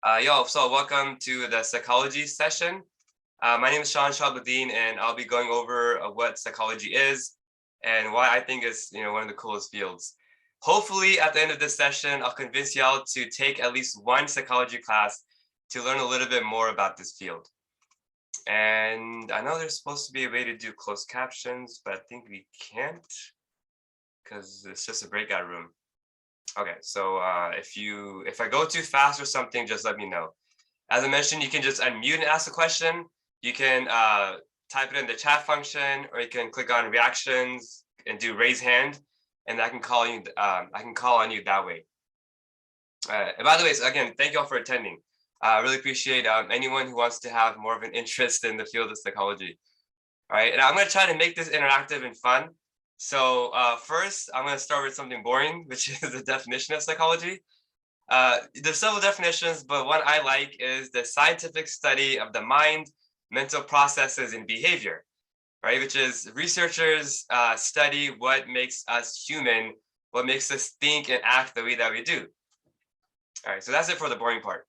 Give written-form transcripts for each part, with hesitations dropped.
So welcome to the psychology session. My name is Shaan Shahabuddin, and I'll be going over what psychology is and why I think it's one of the coolest fields. Hopefully, at the end of this session, I'll convince y'all to take at least one psychology class to learn a little bit more about this field. And I know there's supposed to be a way to do closed captions, but I think we can't because it's just a breakout room. Okay, so if I go too fast or something, just let me know. As I mentioned, you can just unmute and ask a question. You can type it in the chat function, or you can click on reactions and do raise hand, and I can call you. I can call on you that way. And by the way, so again, thank you all for attending. I really appreciate anyone who wants to have more of an interest in the field of psychology. All right, and I'm going to try to make this interactive and fun. So first, I'm going to start with something boring, which is the definition of psychology. There's several definitions, but one I like is the scientific study of the mind, mental processes, and behavior, right? Which is researchers study what makes us human, what makes us think and act the way that we do. All right, so that's it for the boring part.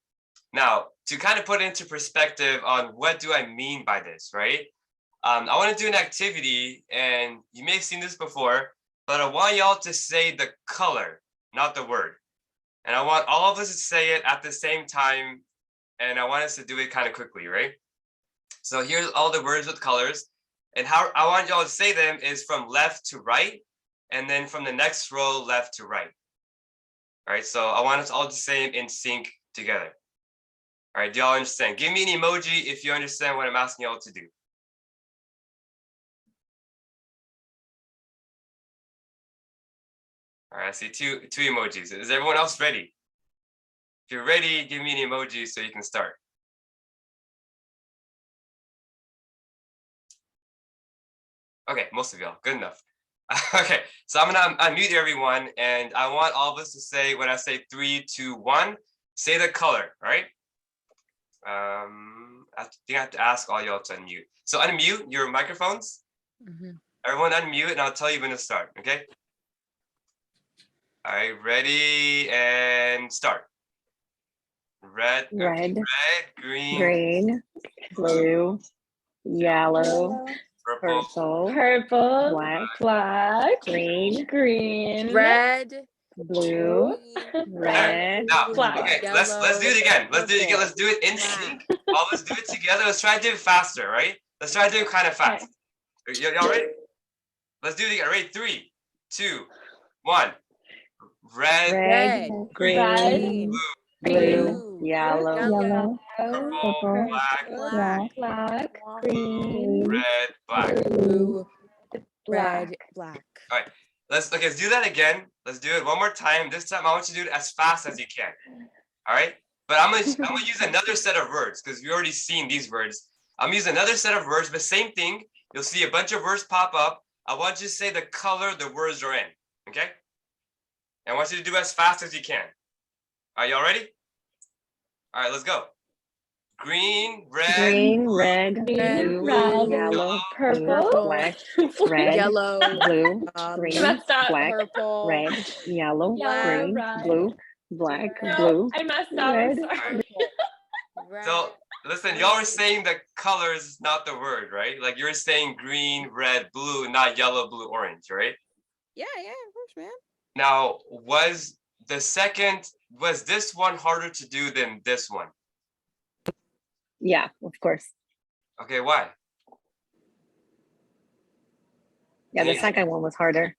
Now, to kind of put into perspective on what do I mean by this, right? I want to do an activity, and you may have seen this before, but I want y'all to say the color, not the word. And I want all of us to say it at the same time, and I want us to do it kind of quickly, right? So here's all the words with colors, and how I want y'all to say them is from left to right, and then from the next row, left to right. All right, so I want us all to say them in sync together. All right, do y'all understand? Give me an emoji if you understand what I'm asking y'all to do. All right, I see two emojis. Is everyone else ready? If you're ready, give me an emoji so you can start. Okay, most of y'all, good enough. Okay, so I'm gonna unmute everyone, and I want all of us to say, when I say 3, 2, 1, say the color, right? I think I have to ask all y'all to unmute. So unmute your microphones. Everyone unmute, and I'll tell you when to start, okay? All right, ready and start. Red, green, blue, yellow, purple, black, green, red, blue, red, now, black. okay, yellow, let's do it again. Let's do it again. purple, Let's do it in black. sync. All let's do it together. Let's try to do it faster, right? Let's try to do it kind of fast. Y'all ready? Let's do it again. Ready? 3, 2, 1. Red, green, blue, yellow, purple, black, green, red, black. blue, red, black. All right. Let's do that again. Let's do it one more time. This time I want you to do it as fast as you can. All right? But I'm gonna use another set of words because we've already seen these words. I'm gonna use another set of words, but same thing. You'll see a bunch of words pop up. I want you to say the color the words are in. Okay? And I want you to do as fast as you can. Are y'all ready? All right, let's go. Green, red, blue, yellow, purple, black, red, yellow, blue, green, black, purple, red, yellow, green, red, blue, black, blue, I messed up. red. red. So listen, y'all are saying the colors, not the word, right? Like you're saying green, red, blue, not yellow, blue, orange, right? Yeah, of course, man. Now, was this one harder to do than this one? Yeah, of course. Okay, why? Yeah, the second one was harder.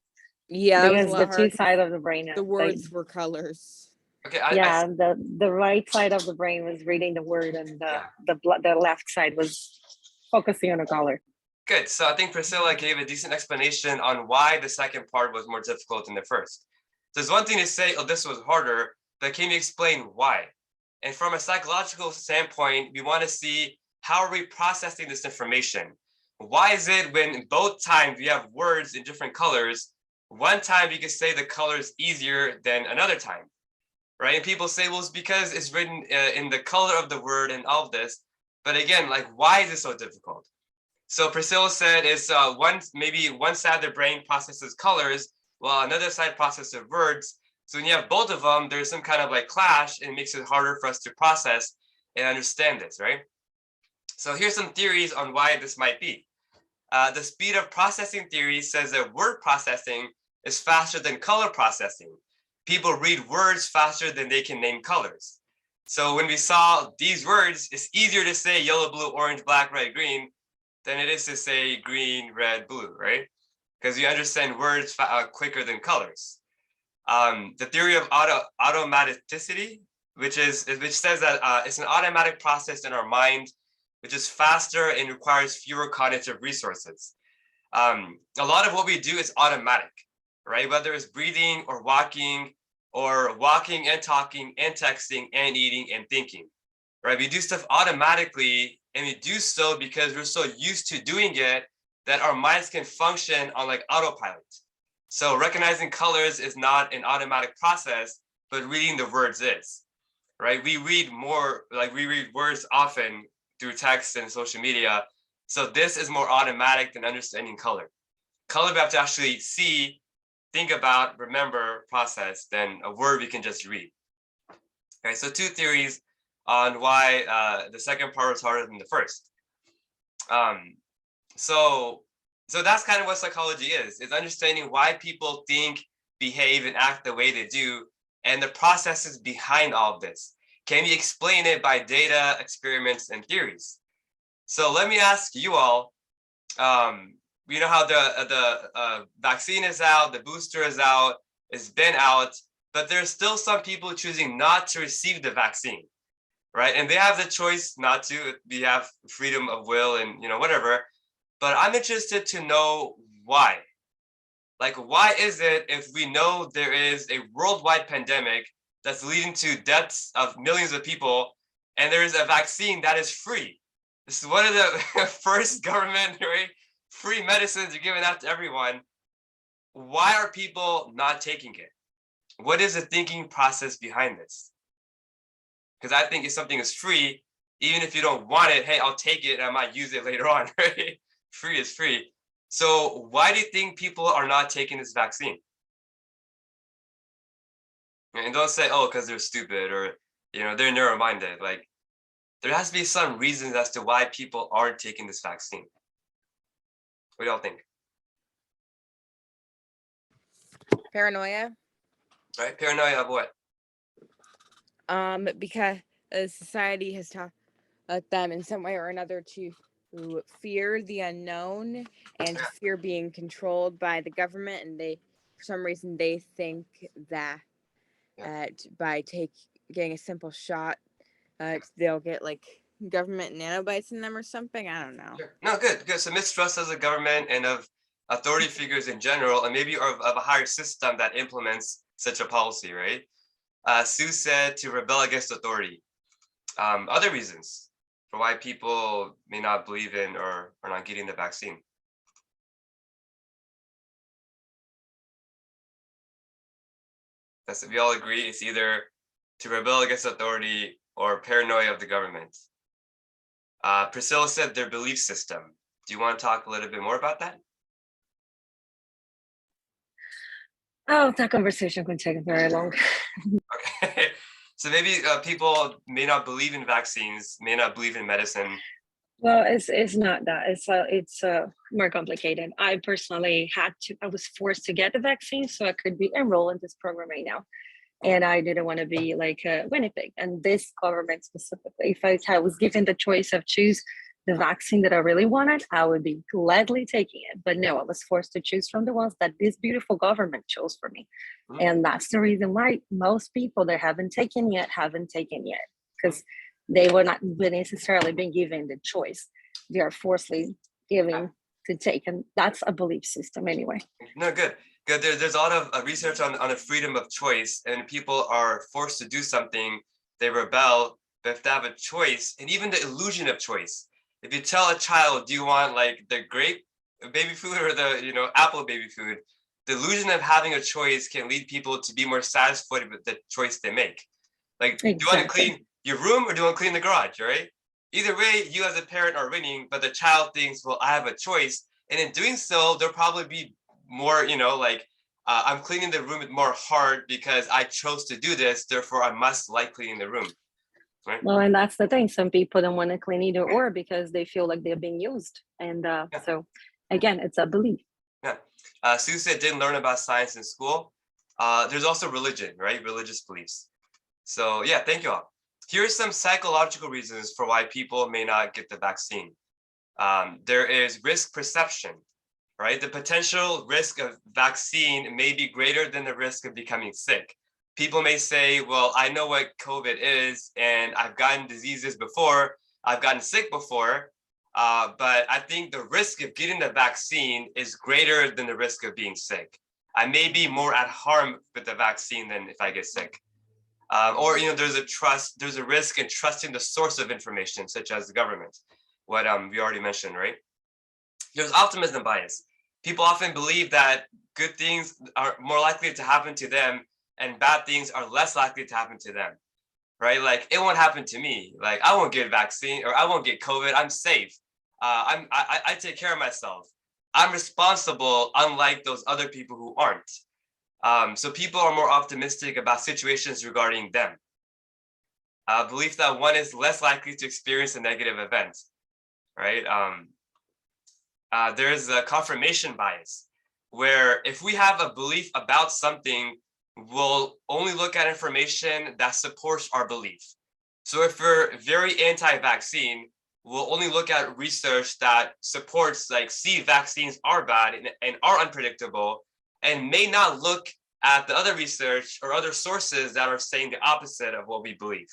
Yeah, because the two sides of the brain. The words were colors. Okay, the right side of the brain was reading the word, and the left side was focusing on the color. Good. So I think Priscilla gave a decent explanation on why the second part was more difficult than the first. There's one thing to say, oh, this was harder, but can you explain why? And from a psychological standpoint, we want to see how are we processing this information? Why is it when both times we have words in different colors, one time you can say the color is easier than another time, right? And people say, well, it's because it's written in the color of the word and all of this. But again, like, why is it so difficult? So Priscilla said it's maybe one side of the brain processes colors while another side processes words. So when you have both of them, there's some kind of like clash, and it makes it harder for us to process and understand this, right? So here's some theories on why this might be. The speed of processing theory says that word processing is faster than color processing. People read words faster than they can name colors. So when we saw these words, it's easier to say yellow, blue, orange, black, red, green than it is to say green, red, blue, right? Because you understand words quicker than colors. The theory of automaticity, which says that it's an automatic process in our mind, which is faster and requires fewer cognitive resources. A lot of what we do is automatic, right? Whether it's breathing or walking and talking and texting and eating and thinking, right? We do stuff automatically, and we do so because we're so used to doing it that our minds can function on like autopilot. So recognizing colors is not an automatic process, but reading the words is, right? We read words often through text and social media. So this is more automatic than understanding color. Color we have to actually see, think about, remember, process, than a word we can just read. Okay, so two theories on why the second part was harder than the first. So that's kind of what psychology is. It's understanding why people think, behave, and act the way they do, and the processes behind all of this. Can we explain it by data, experiments, and theories? So let me ask you all, you know how the vaccine is out, the booster is out, it's been out, but there's still some people choosing not to receive the vaccine, right? And they have the choice not to. We have freedom of will and, you know, whatever. But I'm interested to know why. Like, why is it, if we know there is a worldwide pandemic that's leading to deaths of millions of people, and there is a vaccine that is free? This is one of the first government, right, free medicines are given out to everyone. Why are people not taking it? What is the thinking process behind this? Because I think if something is free, even if you don't want it, hey, I'll take it and I might use it later on, right? Free is free. So why do you think people are not taking this vaccine? And don't say, oh, because they're stupid or, you know, they're narrow-minded. Like, there has to be some reasons as to why people aren't taking this vaccine. What do y'all think? Paranoia. Right? Paranoia of what? Because society has taught them in some way or another to fear the unknown and to fear being controlled by the government, and they, for some reason, they think that by getting a simple shot, they'll get like government nanobites in them or something. I don't know. Sure. No, good. So mistrust of the government and of authority figures in general, and maybe of a higher system that implements such a policy, right? Sue said to rebel against authority. Other reasons for why people may not believe in or are not getting the vaccine. We all agree it's either to rebel against authority or paranoia of the government. Priscilla said their belief system. Do you want to talk a little bit more about that? Oh, that conversation could take very long. Okay. So maybe people may not believe in vaccines, may not believe in medicine. Well, it's not that. It's more complicated. I personally I was forced to get the vaccine so I could be enrolled in this program right now. And I didn't want to be like a Winnipeg. And this government specifically, if I was given the choice of choose the vaccine that I really wanted, I would be gladly taking it. But no, I was forced to choose from the ones that this beautiful government chose for me. And that's the reason why most people that haven't taken yet, because they were not necessarily being given the choice. They are forcibly given to take. And that's a belief system anyway. No, good. There's a lot of research on a freedom of choice, and people are forced to do something, they rebel, but if they have a choice, and even the illusion of choice. If you tell a child, do you want like the grape baby food or the, you know, apple baby food, the illusion of having a choice can lead people to be more satisfied with the choice they make. Like, do you want to clean your room or do you want to clean the garage, right? Either way, you as a parent are winning, but the child thinks, well, I have a choice. And in doing so, there'll probably be more, you know, like I'm cleaning the room with more heart because I chose to do this, therefore I must like cleaning the room. Right? Well, and that's the thing. Some people don't want to clean either or because they feel like they're being used. And so again, it's a belief. Yeah. Sue said didn't learn about science in school. There's also religion, right? Religious beliefs. So yeah, thank you all. Here's some psychological reasons for why people may not get the vaccine. There is risk perception, right? The potential risk of vaccine may be greater than the risk of becoming sick. People may say, well, I know what COVID is, and I've gotten diseases before, I've gotten sick before, but I think the risk of getting the vaccine is greater than the risk of being sick. I may be more at harm with the vaccine than if I get sick. Or, there's a risk in trusting the source of information, such as the government, what we already mentioned, right? There's optimism bias. People often believe that good things are more likely to happen to them and bad things are less likely to happen to them, right? Like, it won't happen to me. Like, I won't get a vaccine or I won't get COVID. I'm safe. I take care of myself. I'm responsible, unlike those other people who aren't. So people are more optimistic about situations regarding them. Belief that one is less likely to experience a negative event, right? There's a confirmation bias, where if we have a belief about something, we'll only look at information that supports our belief. So if we're very anti-vaccine, we'll only look at research that supports, like, see, vaccines are bad and are unpredictable, and may not look at the other research or other sources that are saying the opposite of what we believe.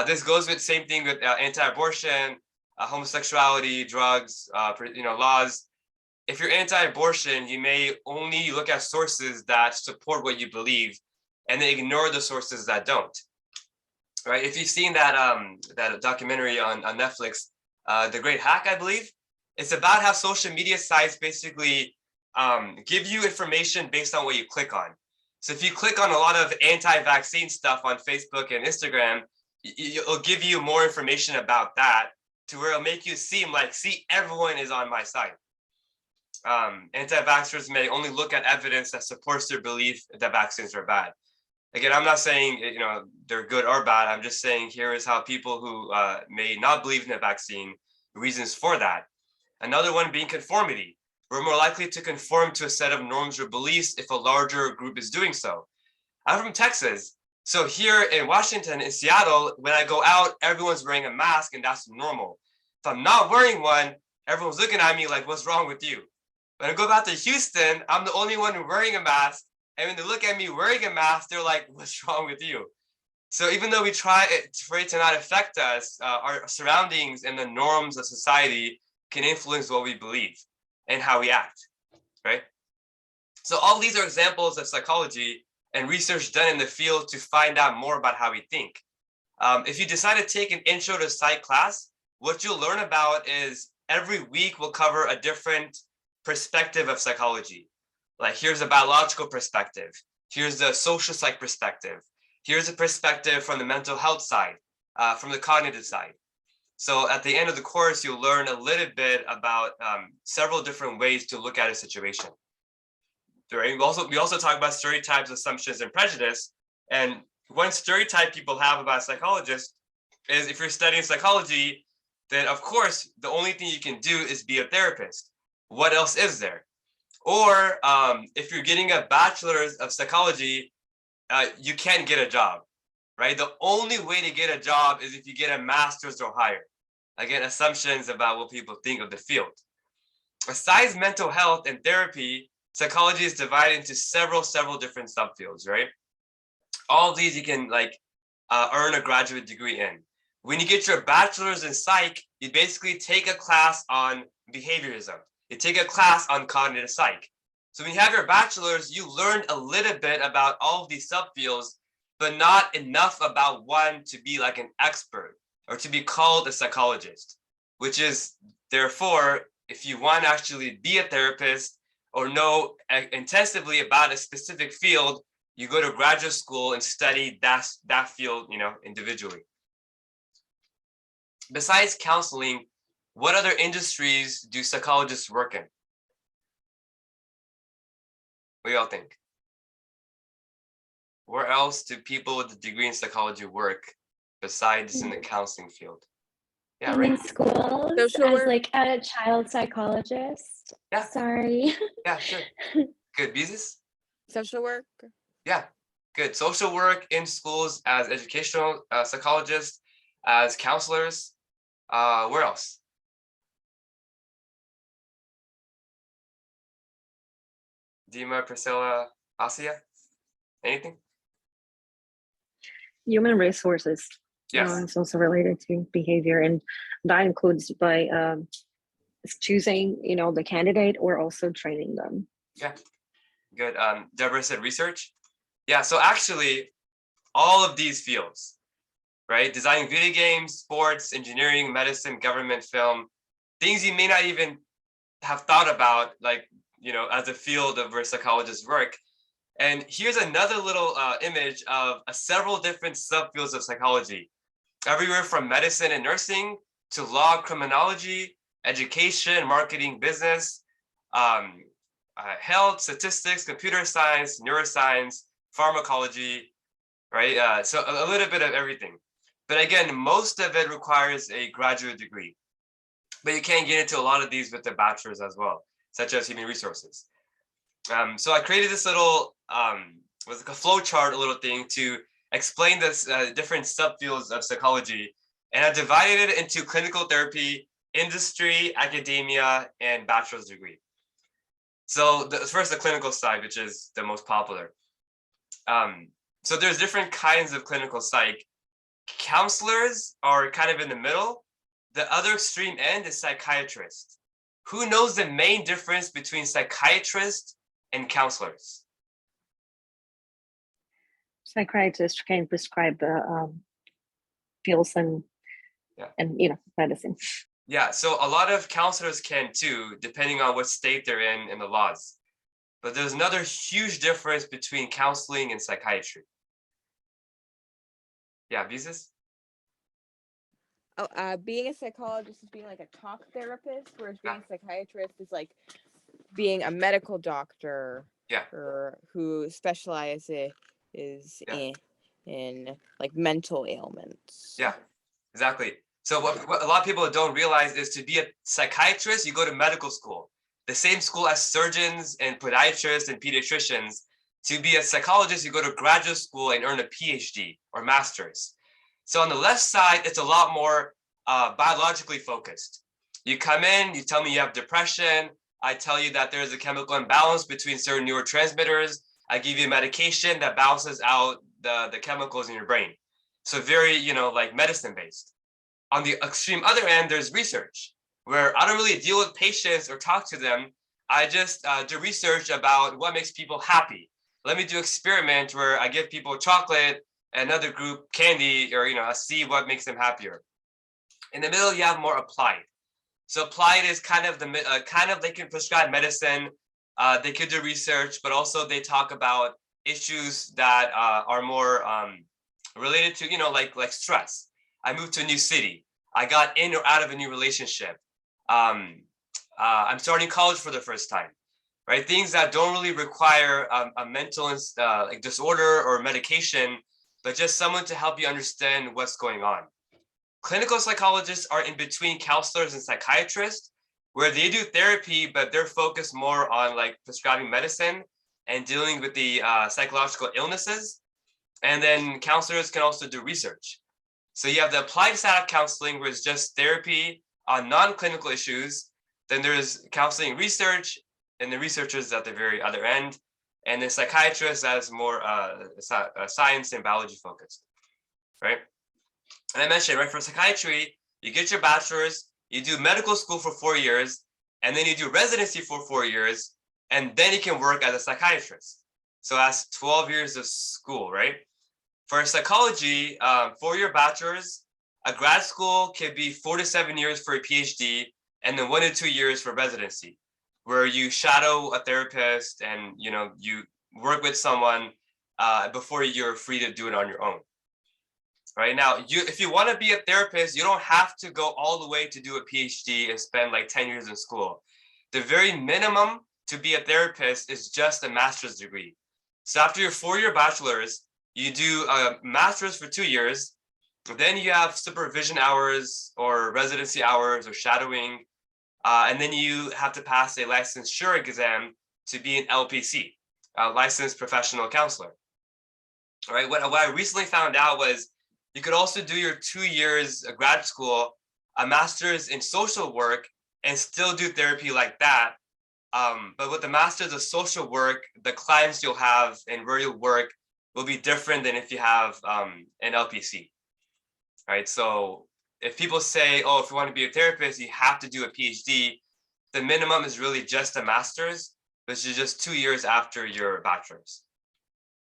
This goes with same thing with anti-abortion, homosexuality, drugs, laws. If you're anti-abortion, you may only look at sources that support what you believe and then ignore the sources that don't. Right? If you've seen that documentary on Netflix, The Great Hack, I believe, it's about how social media sites basically give you information based on what you click on. So if you click on a lot of anti-vaccine stuff on Facebook and Instagram, it'll give you more information about that, to where it'll make you seem like, see, everyone is on my side. Anti-vaxxers may only look at evidence that supports their belief that vaccines are bad. Again, I'm not saying they're good or bad. I'm just saying here is how people who may not believe in the vaccine, reasons for that. Another one being conformity. We're more likely to conform to a set of norms or beliefs if a larger group is doing so. I'm from Texas. So here in Washington, in Seattle, when I go out, everyone's wearing a mask and that's normal. If I'm not wearing one, everyone's looking at me like, what's wrong with you? When I go back to Houston, I'm the only one wearing a mask. And when they look at me wearing a mask, they're like, what's wrong with you? So even though we try for it to not affect us, our surroundings and the norms of society can influence what we believe and how we act, right? So all these are examples of psychology and research done in the field to find out more about how we think. If you decide to take an intro to psych class, what you'll learn about is every week we'll cover a different perspective of psychology. Like, here's a biological perspective. Here's the social psych perspective. Here's a perspective from the mental health side, from the cognitive side. So at the end of the course, you'll learn a little bit about several different ways to look at a situation. Right? We also talk about stereotypes, assumptions, and prejudice. And one stereotype people have about a psychologist is, if you're studying psychology, then of course, the only thing you can do is be a therapist. What else is there? Or if you're getting a bachelor's of psychology, you can't get a job, right? The only way to get a job is if you get a master's or higher. Again, assumptions about what people think of the field. Besides mental health and therapy, psychology is divided into several different subfields, right? All of these you can earn a graduate degree in. When you get your bachelor's in psych, you basically take a class on behaviorism. You take a class on cognitive psych. So when you have your bachelor's, you learn a little bit about all of these subfields, but not enough about one to be like an expert or to be called a psychologist, which is, therefore, if you want to actually be a therapist or know intensively about a specific field, you go to graduate school and study that field, individually. Besides counseling, what other industries do psychologists work in? What do y'all think? where else do people with a degree in psychology work besides in the counseling field? Yeah, I'm in right. schools Social as work. like a child psychologist. Yeah. Sorry. Yeah, sure. Good. Beezus? Social work. Yeah, good. Social work in schools as educational psychologists, as counselors. Where else? Dima, Priscilla, Asia? Anything? Human resources. Yes. It's also related to behavior, and that includes by choosing, the candidate or also training them. Yeah, good. Deborah said research. Yeah, so actually, all of these fields, right? Designing video games, sports, engineering, medicine, government, film, things you may not even have thought about, like, as a field of where psychologists work. And here's another little image of several different subfields of psychology, everywhere from medicine and nursing to law, criminology, education, marketing, business, health, statistics, computer science, neuroscience, pharmacology, right? So a little bit of everything. But again, most of it requires a graduate degree. But you can get into a lot of these with the bachelor's as well, such as human resources. So I created this little, was like a flow chart, a little thing to explain this different subfields of psychology. And I divided it into clinical therapy, industry, academia, and bachelor's degree. So first, the clinical side, which is the most popular. So there's different kinds of clinical psych. Counselors are kind of in the middle. The other extreme end is psychiatrist. Who knows the main difference between psychiatrists and counselors? Psychiatrists can prescribe pills and medicine. Yeah, so a lot of counselors can too, depending on what state they're in the laws. But there's another huge difference between counseling and psychiatry. Yeah, Beezus? Oh, being a psychologist is being like a talk therapist, whereas being a psychiatrist is like being a medical doctor. Yeah. Or who specializes in like mental ailments. Yeah, exactly. So what a lot of people don't realize is to be a psychiatrist, you go to medical school, the same school as surgeons and podiatrists and pediatricians. To be a psychologist, you go to graduate school and earn a PhD or master's. So on the left side, it's a lot more biologically focused. You come in, you tell me you have depression. I tell you that there's a chemical imbalance between certain neurotransmitters. I give you medication that balances out the chemicals in your brain. So very, like medicine based. On the extreme other end, there's research where I don't really deal with patients or talk to them. I just do research about what makes people happy. Let me do experiment where I give people chocolate, another group candy, or I see what makes them happier. In the middle, you have more applied. So applied is kind of they can prescribe medicine, they could do research, but also they talk about issues that are more related to like stress. I moved to a new city. I got in or out of a new relationship. I'm starting college for the first time, right? Things that don't really require a mental like disorder or medication, but just someone to help you understand what's going on. Clinical psychologists are in between counselors and psychiatrists, where they do therapy, but they're focused more on like prescribing medicine and dealing with the psychological illnesses. And then counselors can also do research. So you have the applied side of counseling, where it's just therapy on non-clinical issues. Then there's counseling research, and the researchers at the very other end. And the psychiatrist that is more science and biology focused, right? And I mentioned, right, for psychiatry, you get your bachelor's, you do medical school for 4 years, and then you do residency for 4 years, and then you can work as a psychiatrist. So that's 12 years of school, right? For psychology, 4-year bachelor's, a grad school could be 4 to 7 years for a PhD, and then 1 to 2 years for residency, where you shadow a therapist and you work with someone before you're free to do it on your own. Right now, if you want to be a therapist, you don't have to go all the way to do a PhD and spend like 10 years in school. The very minimum to be a therapist is just a master's degree. So after your 4-year bachelor's, You do a master's for 2 years. Then you have supervision hours or residency hours or shadowing. And then you have to pass a licensure exam to be an LPC, a licensed professional counselor. All right. What I recently found out was you could also do your 2 years of grad school, a master's in social work, and still do therapy like that. But with the master's of social work, the clients you'll have and where you'll work will be different than if you have an LPC. Right. So if people say, oh, if you want to be a therapist, you have to do a PhD, the minimum is really just a master's, which is just 2 years after your bachelor's.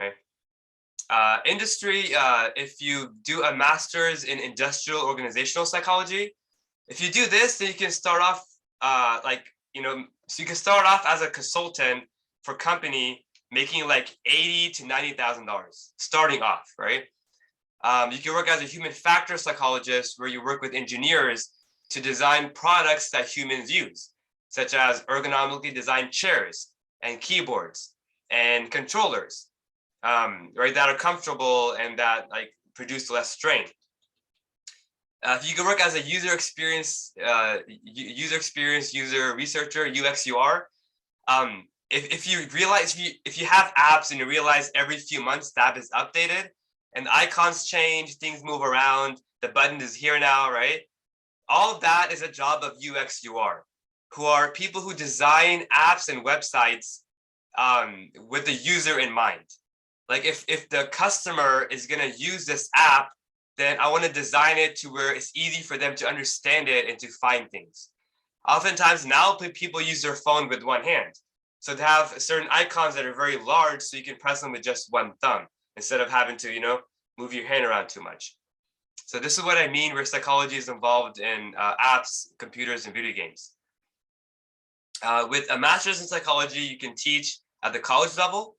Okay. Industry, if you do a master's in industrial organizational psychology, if you do this, then you can start off so you can start off as a consultant for company making like $80,000 to $90,000 starting off, right? You can work as a human factor psychologist where you work with engineers to design products that humans use, such as ergonomically designed chairs and keyboards and controllers, right, that are comfortable and that like produce less strain. You can work as a user experience user researcher, UX UR. If you realize if you have apps and you realize every few months the app is updated and the icons change, things move around, the button is here now, right? All of that is a job of UX UR, who are people who design apps and websites with the user in mind. Like if the customer is going to use this app, then I want to design it to where it's easy for them to understand it and to find things. Oftentimes now people use their phone with one hand. So they have certain icons that are very large so you can press them with just one thumb instead of having to, move your hand around too much. So this is what I mean where psychology is involved in apps, computers, and video games. With a master's in psychology, you can teach at the college level.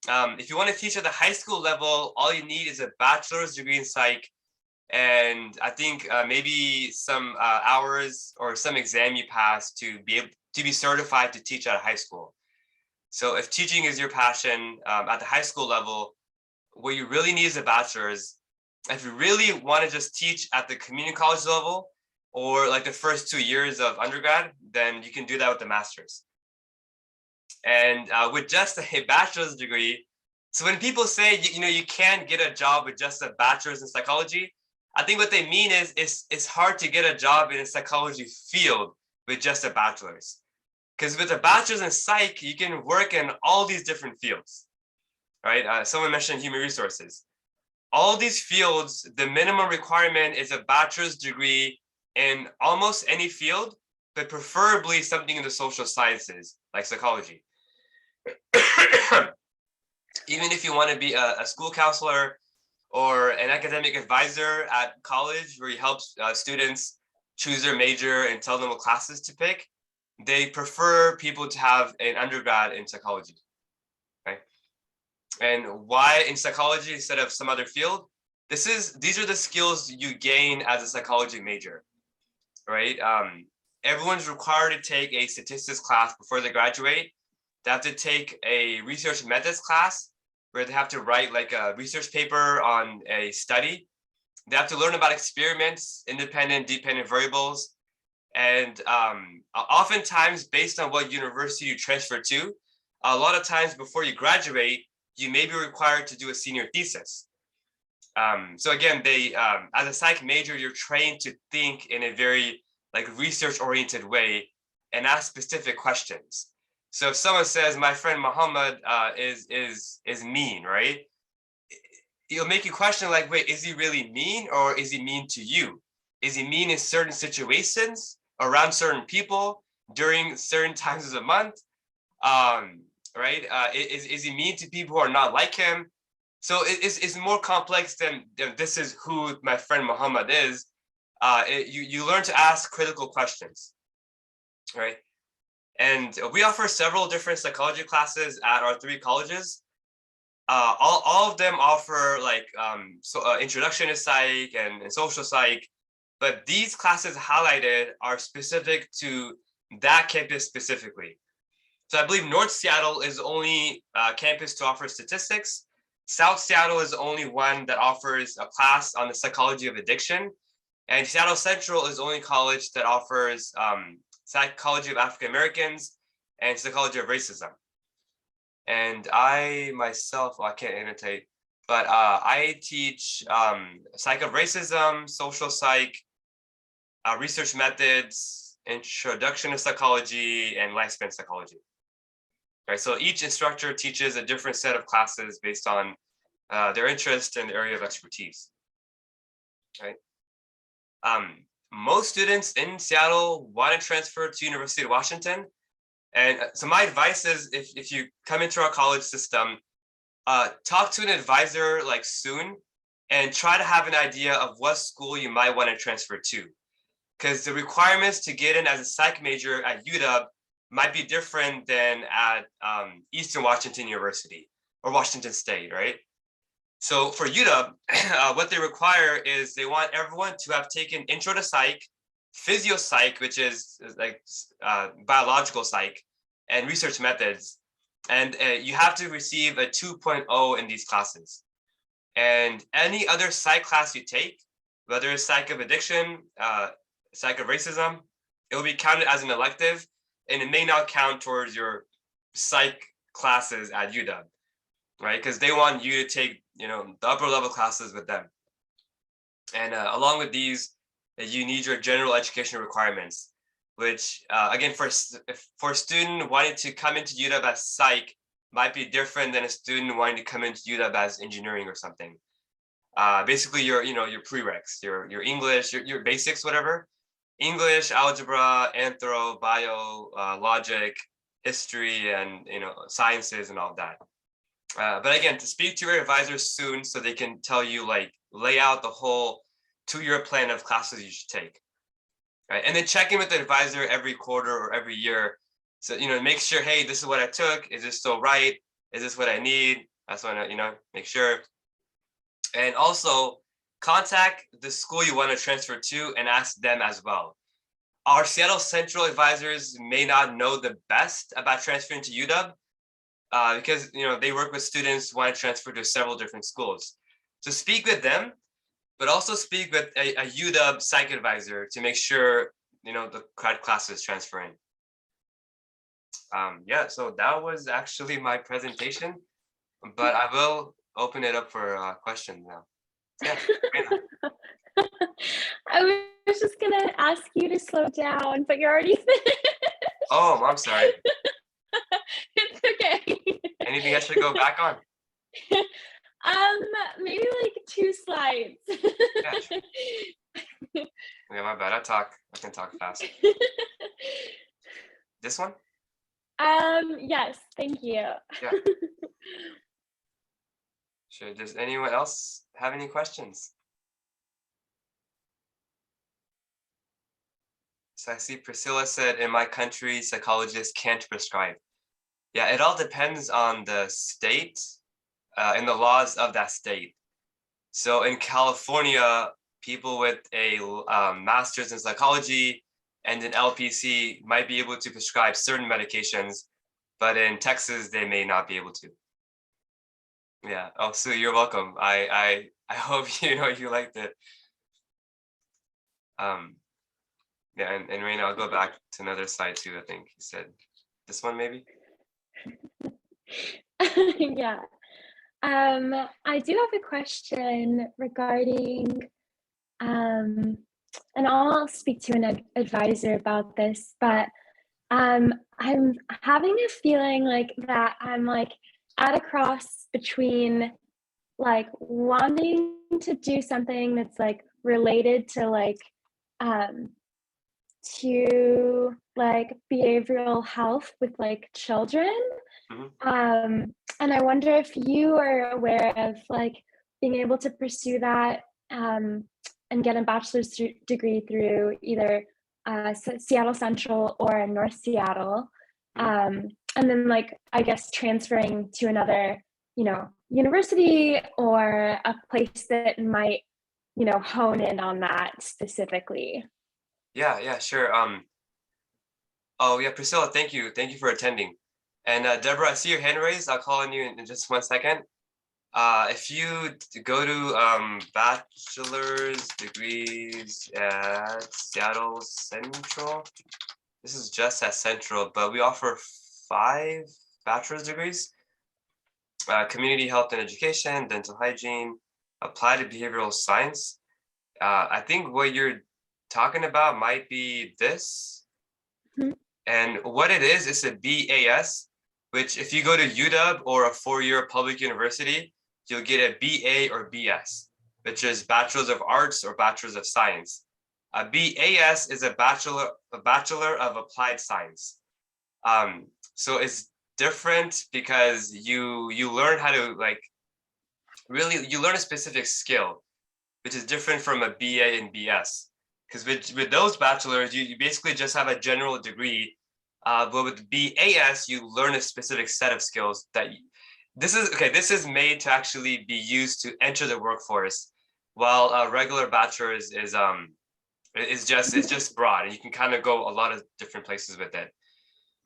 If you want to teach at the high school level, all you need is a bachelor's degree in psych, and I think maybe some hours or some exam you pass to be able to be certified to teach at a high school. So if teaching is your passion at the high school level, what you really need is a bachelor's. If you really want to just teach at the community college level or like the first 2 years of undergrad, then you can do that with the master's. And with just a bachelor's degree, so when people say, you can't get a job with just a bachelor's in psychology, I think what they mean is it's hard to get a job in a psychology field with just a bachelor's. Because with a bachelor's in psych, you can work in all these different fields, right? Someone mentioned human resources. All these fields, the minimum requirement is a bachelor's degree in almost any field, but preferably something in the social sciences, like psychology. Even if you want to be a school counselor or an academic advisor at college where you help students choose their major and tell them what classes to pick, they prefer people to have an undergrad in psychology, right? And why in psychology instead of some other field? These are the skills you gain as a psychology major, right? Everyone's required to take a statistics class before they graduate. They have to take a research methods class where they have to write like a research paper on a study. They have to learn about experiments, independent, dependent variables. And oftentimes, based on what university you transfer to, a lot of times before you graduate, you may be required to do a senior thesis. So again, as a psych major, you're trained to think in a very like research-oriented way and ask specific questions. So if someone says, my friend Muhammad is mean, right? It'll make you question like, wait, is he really mean or is he mean to you? Is he mean in certain situations, around certain people, during certain times of the month? Right? Is he mean to people who are not like him? So it's more complex than this is who my friend Muhammad is. You learn to ask critical questions, right? And we offer several different psychology classes at our 3 colleges. All of them offer like introduction to psych and social psych, but these classes highlighted are specific to that campus specifically. So I believe North Seattle is the only campus to offer statistics. South Seattle is the only one that offers a class on the psychology of addiction. And Seattle Central is the only college that offers psychology of African Americans and psychology of racism. And I myself, well, I can't annotate, but I teach psych of racism, social psych, research methods, introduction to psychology, and lifespan psychology. Right, so each instructor teaches a different set of classes based on their interest and area of expertise. Right. Most students in Seattle want to transfer to University of Washington. And so my advice is if you come into our college system, talk to an advisor like soon and try to have an idea of what school you might want to transfer to. Because the requirements to get in as a psych major at UW might be different than at Eastern Washington University or Washington State, right? So for UW, what they require is they want everyone to have taken intro to psych, physio psych, which is like biological psych, and research methods. And you have to receive a 2.0 in these classes. And any other psych class you take, whether it's psych of addiction, psych of racism, it will be counted as an elective, and it may not count towards your psych classes at UW, right? Because they want you to take, the upper level classes with them. And along with these, you need your general education requirements, which again, for a student wanting to come into UW as psych might be different than a student wanting to come into UW as engineering or something. Basically, your prereqs, your English, your basics, whatever. English, algebra, anthro, bio, logic, history, and sciences and all of that. But again, to speak to your advisors soon so they can tell you, lay out the whole 2-year plan of classes you should take. Right? And then check in with the advisor every quarter or every year. So, make sure, hey, this is what I took. Is this still right? Is this what I need? I just want to, make sure. And also contact the school you want to transfer to and ask them as well. Our Seattle Central advisors may not know the best about transferring to UW because, they work with students who want to transfer to several different schools. So speak with them, but also speak with a UW psych advisor to make sure, the correct class is transferring. Yeah, so that was actually my presentation, but I will open it up for questions now. Yeah. I was just gonna ask you to slow down, but you're already finished. Oh, I'm sorry. It's okay. Anything I should go back on? Maybe like 2 slides. Yeah, sure. Yeah, my bad. I can talk fast. This one? Yes, thank you. Yeah. Sure. Does anyone else have any questions? So I see Priscilla said, in my country, psychologists can't prescribe. Yeah, it all depends on the state and the laws of that state. So in California, people with a master's in psychology and an LPC might be able to prescribe certain medications, but in Texas, they may not be able to. Yeah. Oh, Sue, you're welcome. I hope you liked it. Yeah, and Raina, I'll go back to another slide too. I think you said this one maybe. Yeah. I do have a question regarding, and I'll speak to an advisor about this, but I'm having a feeling like that I'm at a cross between wanting to do something that's related to to behavioral health with children. Mm-hmm. And I wonder if you are aware of being able to pursue that and get a bachelor's degree through either Seattle Central or North Seattle. And then I guess transferring to another, university or a place that might, hone in on that specifically. Yeah, sure. Oh yeah, Priscilla, thank you for attending. And Deborah, I see your hand raised. I'll call on you in just 1 second. If you go to bachelor's degrees at Seattle Central, this is just at Central, but we offer 5 bachelor's degrees. Community health and education, dental hygiene, applied behavioral science. I think what you're talking about might be this. Mhm. And what it is, it's a BAS, which if you go to UW or a 4-year public university, you'll get a BA or BS, which is Bachelor's of Arts or Bachelor's of Science. A BAS is a Bachelor of Applied Science. So it's different because you learn how to you learn a specific skill, which is different from a BA and BS. Because with those bachelors, you basically just have a general degree, but with BAS, you learn a specific set of skills that this is made to actually be used to enter the workforce, while a regular bachelor is just broad, and you can kind of go a lot of different places with it.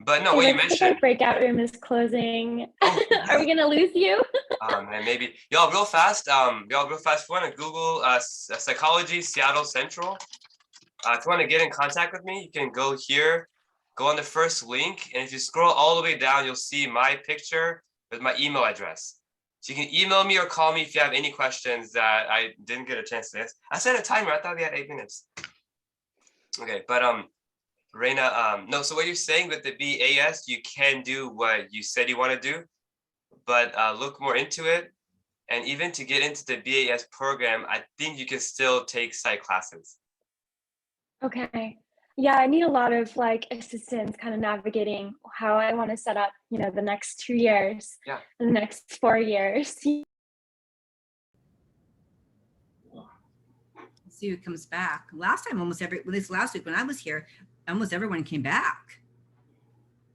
But no, It what you looks like mentioned. our breakout room is closing. Oh, Are we gonna lose you? And maybe y'all real fast. If you want to Google psychology Seattle Central. If you want to get in contact with me, you can go here, go on the first link, and if you scroll all the way down, you'll see my picture with my email address. So you can email me or call me if you have any questions that I didn't get a chance to answer. I set a timer. I thought we had 8 minutes. Okay, but Reina, no. So what you're saying with the BAS, you can do what you said you want to do, but look more into it. And even to get into the BAS program, I think you can still take psych classes. Okay. Yeah, I need a lot of assistance kind of navigating how I want to set up, the next 2 years, Yeah. the next 4 years. See who comes back. Last time, this last week when I was here, almost everyone came back.